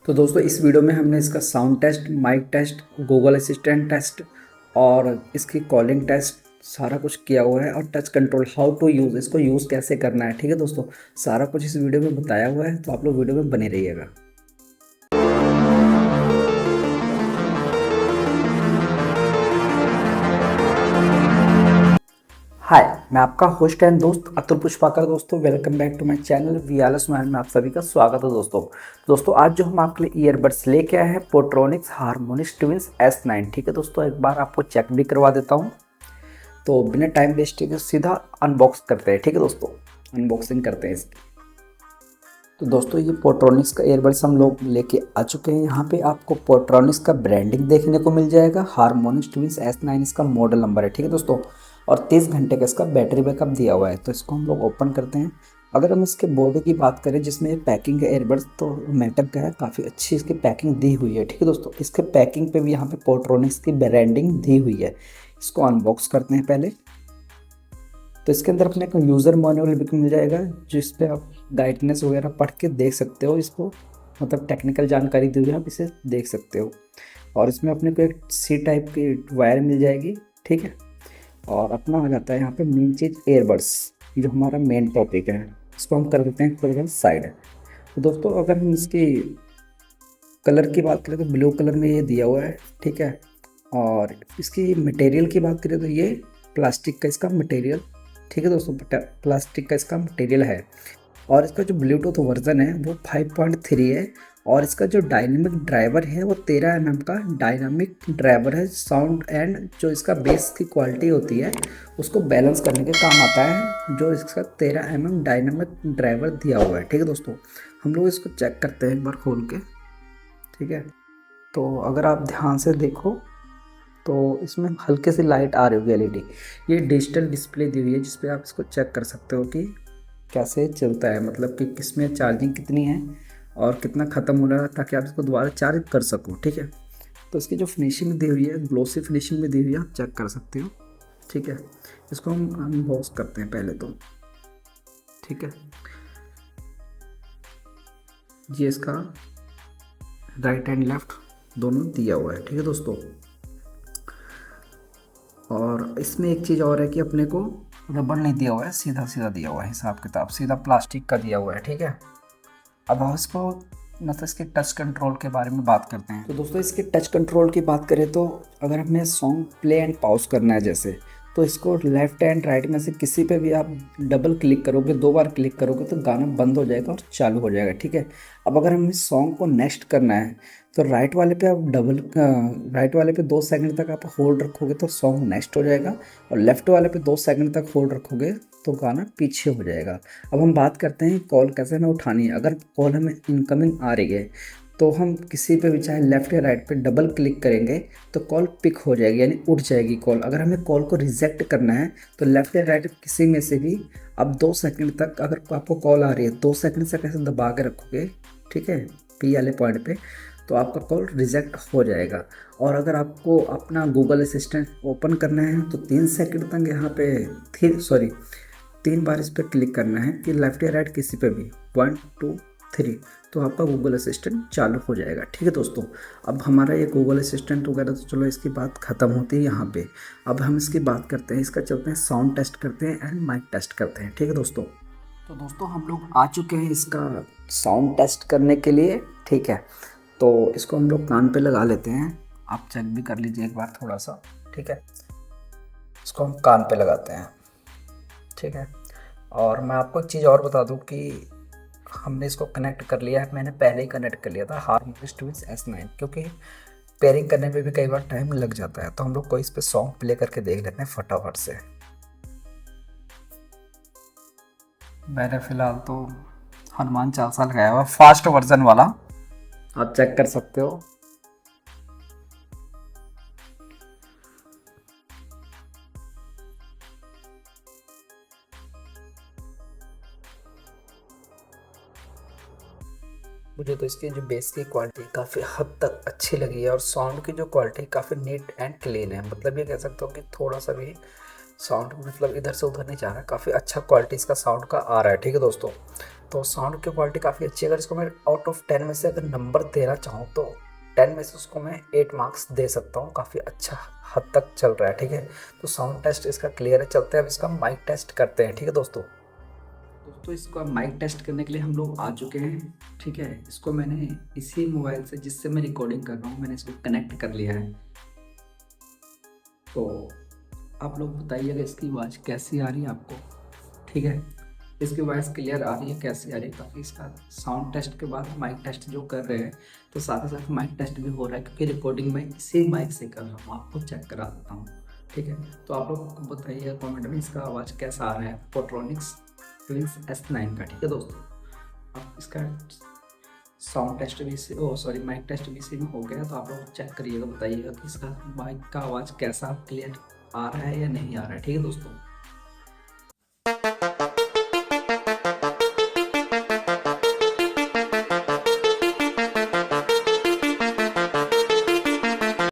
तो दोस्तों इस वीडियो में हमने इसका sound test, mike test, Google assistant test और इसकी कॉलिंग टेस्ट सारा कुछ किया हुआ है। और touch control how to use, इसको यूज़ कैसे करना है, ठीक है दोस्तों, सारा कुछ इस वीडियो में बताया हुआ है। तो आप लोग वीडियो में बने रहिएगा। हाय, मैं आपका होस्ट एंड दोस्त अतुल पुष्पाकर। दोस्तों welcome back to my channel VRS में आप सभी का स्वागत है। दोस्तों आज जो हम आपके लिए ईयरबड्स लेके आए हैं पोर्ट्रॉनिक्स हारमोनिक्स ट्विंस S9, ठीक है दोस्तों। एक बार आपको चेक भी करवा देता हूँ। तो बिना टाइम वेस्ट के सीधा अनबॉक्स करते हैं, ठीक है दोस्तों, अनबॉक्सिंग करते हैं इसकी। तो दोस्तों ये पोर्ट्रॉनिक्स का ईयरबड्स हम लोग लेके आ चुके हैं। यहाँ पे आपको पोर्ट्रॉनिक्स का ब्रांडिंग देखने को मिल जाएगा। हारमोनिक्स ट्विंस S9 इसका मॉडल नंबर है, ठीक है दोस्तों। और 30 घंटे का इसका बैटरी बैकअप दिया हुआ है। तो इसको हम लोग ओपन करते हैं। अगर हम इसके बॉडी की बात करें जिसमें पैकिंग है ईयरबड्स, तो मेटल का है, काफ़ी अच्छी इसकी पैकिंग दी हुई है, ठीक है दोस्तों। इसके पैकिंग पे भी यहाँ पे पोर्ट्रॉनिक्स की ब्रांडिंग दी हुई है। इसको अनबॉक्स करते हैं पहले। तो इसके अंदर अपने को यूज़र मैनुअल भी मिल जाएगा, जिस पे आप गाइडनेस वगैरह पढ़ के देख सकते हो इसको, मतलब टेक्निकल जानकारी दी हुई है, आप इसे देख सकते हो। और इसमें अपने को एक सी टाइप की वायर मिल जाएगी, ठीक है। और अपना आ जाता है यहाँ पे मेन चीज़ ईयरबड्स, जो हमारा मेन टॉपिक है। इसको हम कर देते हैं थोड़ा साइड। तो दोस्तों अगर हम इसकी कलर की बात करें तो ब्लू कलर में ये दिया हुआ है, ठीक है। और इसकी मटेरियल की बात करें तो ये प्लास्टिक का इसका मटेरियल, ठीक है दोस्तों, प्लास्टिक का इसका मटेरियल है। और इसका जो ब्लूटूथ वर्जन है वो 5.3 है। और इसका जो डायनामिक ड्राइवर है वो 13 mm का डायनामिक ड्राइवर है। साउंड एंड जो इसका बेस की क्वालिटी होती है उसको बैलेंस करने के काम आता है, जो इसका 13 mm डायनामिक ड्राइवर दिया हुआ है, ठीक है दोस्तों। हम लोग इसको चेक करते हैं एक बार खोल के, ठीक है। तो अगर आप ध्यान से देखो तो इसमें हल्के से लाइट आ रही होगी LED। ये डिजिटल डिस्प्ले दी हुई है जिस पे आप इसको चेक कर सकते हो कि कैसे चलता है, मतलब कि किसमें चार्जिंग कितनी है और कितना ख़त्म हो रहा है, ताकि आप इसको दोबारा चार्ज कर सको, ठीक है। तो इसकी जो फिनिशिंग दी हुई है, ग्लोसी फिनिशिंग में दी हुई है, आप चेक कर सकते हो, ठीक है। इसको हम अनबॉक्स करते हैं पहले तो, ठीक है। ये इसका राइट एंड लेफ्ट दोनों दिया हुआ है, ठीक है दोस्तों। और इसमें एक चीज़ और है कि अपने को रबड़ नहीं दिया हुआ है, सीधा सीधा दिया हुआ है, हिसाब किताब सीधा प्लास्टिक का दिया हुआ है, ठीक है। अब हम इसको मतलब इसके टच कंट्रोल के बारे में बात करते हैं। तो दोस्तों इसके टच कंट्रोल की बात करें तो अगर हमें सॉन्ग प्ले एंड पॉज करना है जैसे, तो इसको लेफ्ट एंड राइट में से किसी पे भी आप डबल क्लिक करोगे, 2 बार क्लिक करोगे तो गाना बंद हो जाएगा और चालू हो जाएगा, ठीक है। अब अगर हमें सॉन्ग को नेक्स्ट करना है तो राइट वाले पे आप राइट वाले पे 2 सेकंड तक आप होल्ड रखोगे तो सॉन्ग नेक्स्ट हो जाएगा। और लेफ्ट वाले पे 2 सेकंड तक होल्ड रखोगे तो गाना पीछे हो जाएगा। अब हम बात करते हैं कॉल कैसे हमें उठानी है। अगर कॉल हमें इनकमिंग आ रही है तो हम किसी पे भी चाहे लेफ्ट या राइट पे डबल क्लिक करेंगे तो कॉल पिक हो जाएगी, यानी उठ जाएगी कॉल। अगर हमें कॉल को रिजेक्ट करना है तो लेफ्ट या राइट किसी में से भी आप 2 सेकंड तक, अगर आपको कॉल आ रही है 2 सेकंड से कैसे दबा के रखोगे, ठीक है, पी वाले पॉइंट पे, तो आपका कॉल रिजेक्ट हो जाएगा। और अगर आपको अपना गूगल असिस्टेंट ओपन करना है तो 3 सेकंड तक यहाँ पे 3 बार इस पर क्लिक करना है कि लेफ्ट या राइट किसी पे भी, 1 2 3, तो आपका गूगल असिस्टेंट चालू हो जाएगा, ठीक है दोस्तों। अब हमारा ये गूगल असिस्टेंट वगैरह तो चलो इसकी बात ख़त्म होती है यहाँ पे। अब हम इसकी बात करते हैं, इसका चलते हैं साउंड टेस्ट करते हैं एंड माइक टेस्ट करते हैं, ठीक है दोस्तों। तो दोस्तों हम लोग आ चुके हैं इसका साउंड टेस्ट करने के लिए, ठीक है। तो इसको हम लोग कान पे लगा लेते हैं, आप चेक भी कर लीजिए एक बार थोड़ा सा, ठीक है। इसको हम कान पे लगाते हैं, ठीक है। और मैं आपको एक चीज़ और बता दूं कि हमने इसको कनेक्ट कर लिया है, मैंने पहले ही कनेक्ट कर लिया था हारमोनिक्स ट्विंस S9, क्योंकि पेयरिंग करने में भी कई बार टाइम लग जाता है। तो हम लोग कोई इस पर सॉन्ग प्ले करके देख लेते हैं फटाफट से। मैंने फ़िलहाल तो हनुमान चालीसा लगाया हुआ, फास्ट वर्जन वाला, आप चेक कर सकते हो। मुझे तो इसकी जो बेस की क्वालिटी काफ़ी हद तक अच्छी लगी है। और साउंड की जो क्वालिटी काफ़ी नीट एंड क्लीन है, मतलब ये कह सकता हूँ कि थोड़ा सा भी साउंड मतलब इधर से उधर नहीं जा रहा है, काफ़ी अच्छा क्वालिटी इसका साउंड का आ रहा है, ठीक है दोस्तों। तो साउंड की क्वालिटी काफ़ी अच्छी है। अगर इसको मैं आउट ऑफ 10 में से अगर नंबर देना चाहूँ तो 10 में से उसको मैं 8 मार्क्स दे सकता हूँ। काफ़ी अच्छा हद तक चल रहा है, ठीक है। तो साउंड टेस्ट इसका क्लियर है। चलते हैं अब इसका माइक टेस्ट करते हैं, ठीक है दोस्तों। इसको माइक टेस्ट करने के लिए हम लोग आ चुके हैं, ठीक है। इसको मैंने इसी मोबाइल से जिससे मैं रिकॉर्डिंग कर रहा हूँ मैंने इसको कनेक्ट कर लिया है। तो आप लोग बताइएगा इसकी आवाज़ कैसी आ रही है आपको, ठीक है। इसकी वॉइस क्लियर आ रही है, कैसी आ रही है। काफ़ी इसका साउंड टेस्ट के बाद माइक टेस्ट जो कर रहे हैं तो साथ ही साथ माइक टेस्ट भी हो रहा है, क्योंकि रिकॉर्डिंग मैं इसी माइक से कर रहा हूँ। आपको चेक करा देता हूँ, ठीक है। तो आप लोग बताइए कमेंट में इसका आवाज़ कैसा आ रहा है पोट्रॉनिक्स ट्विंस S9 का, ठीक है दोस्तों। अब इसका साउंड टेस्ट भी माइक टेस्ट भी इसी में हो गया। तो आप लोग चेक करिएगा, बताइएगा कि इसका माइक का आवाज़ कैसा क्लियर आ रहा है या नहीं आ रहा है, ठीक है दोस्तों।